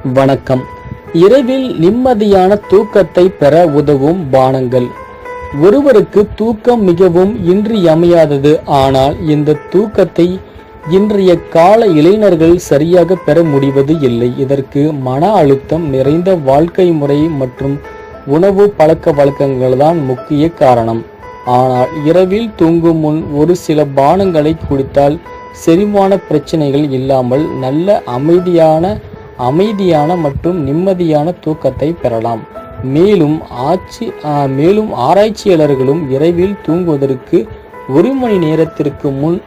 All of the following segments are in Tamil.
வணக்கம். இரவில் நிம்மதியான தூக்கத்தை பெற உதவும் பானங்கள். ஒருவருக்கு தூக்கம் மிகவும் இன்றியமையாதது. ஆனால் இந்த தூக்கத்தை இன்றைய கால இளைஞர்கள் சரியாக பெற முடிவது இல்லை. இதற்கு மன அழுத்தம் நிறைந்த வாழ்க்கை முறை மற்றும் உணவு பழக்க வழக்கங்கள் தான் முக்கிய காரணம். ஆனால் இரவில் தூங்கும் முன் ஒரு சில பானங்களை குடித்தால் செரிமான பிரச்சனைகள் இல்லாமல் நல்ல அமைதியான மற்றும் நிம்மதியான தூக்கத்தை பெறலாம். மேலும் ஆராய்ச்சியாளர்களும் இரவில் தூங்குவதற்கு 1 மணி நேரத்திற்கு முன்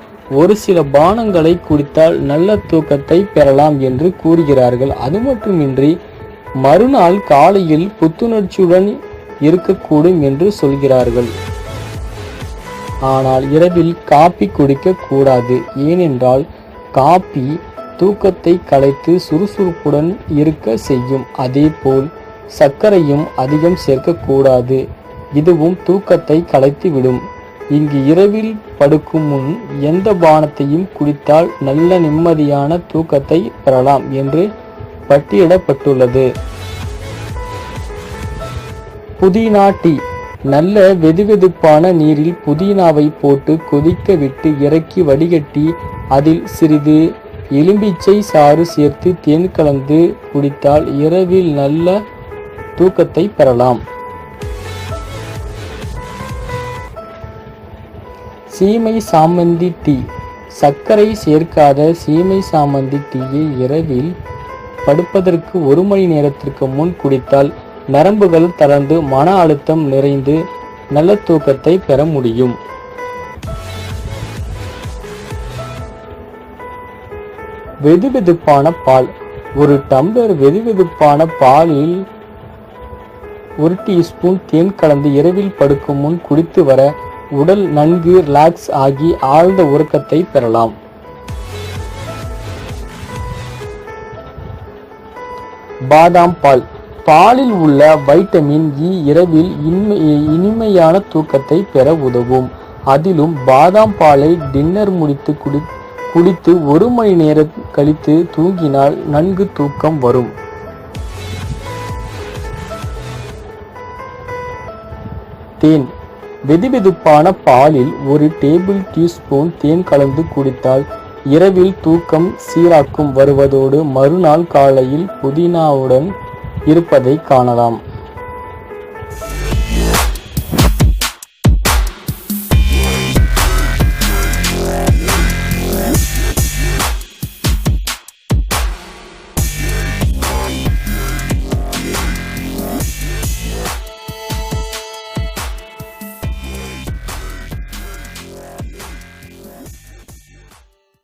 ஒரு சில பானங்களை குடித்தால் நல்ல தூக்கத்தை பெறலாம் என்று கூறுகிறார்கள். அது மட்டுமின்றி மறுநாள் காலையில் புத்துணர்ச்சியுடன் இருக்கக்கூடும் என்று சொல்கிறார்கள். ஆனால் இரவில் காபி குடிக்க கூடாது. ஏனென்றால் காபி தூக்கத்தை கலைத்து சுறுசுறுப்புடன் இருக்க செய்யும். அதேபோல் சர்க்கரையும் அதிகம் சேர்க்கக்கூடாது. இதுவும் தூக்கத்தை கலைத்து விடும். இங்கு இரவில் படுக்கும் முன் எந்த பானத்தையும் குடித்தால் நல்ல நிம்மதியான தூக்கத்தை பெறலாம் என்று பட்டியலிடப்பட்டுள்ளது. புதினா டீ. நல்ல வெதுவெதுப்பான நீரில் புதினாவை போட்டு கொதிக்க விட்டு இறக்கி வடிகட்டி அதில் சிறிது எலும்பிச்சை சாறு சேர்த்து தேன் கலந்து குடித்தால் இரவில் நல்ல தூக்கத்தை பெறலாம். சீமை சாமந்தி டீ. சர்க்கரை சேர்க்காத சீமை சாமந்தி டீயை இரவில் படுப்பதற்கு 1 மணி நேரத்திற்கு முன் குடித்தால் நரம்புகள் தளர்ந்து மன அழுத்தம் நிறைந்து நல்ல தூக்கத்தை பெற முடியும். வெதுவெதுப்பான பால். ஒரு டம்ளர் வெதுவெதுப்பான பாலில் 1 டீஸ்பூன் தேன் கலந்து இரவில் படுக்கும் முன் குடித்து வர உடல் நன்கு ரிலாக்ஸ் ஆகி ஆழ்ந்த உறக்கத்தை பெறலாம். பாதாம் பால். பாலில் உள்ள வைட்டமின் இ இரவில் இனிமையான தூக்கத்தை பெற உதவும். அதிலும் பாதாம் பாலை டின்னர் முடித்து குடித்து 1 மணி நேரம் கழித்து தூங்கினால் நன்கு தூக்கம் வரும். தேன். வெதுவெதுப்பான பாலில் 1 டேபிள் டீஸ்பூன் தேன் கலந்து குடித்தால் இரவில் தூக்கம் சீராக்கும் வருவதோடு மறுநாள் காலையில் புதினாவுடன் இருப்பதை காணலாம்.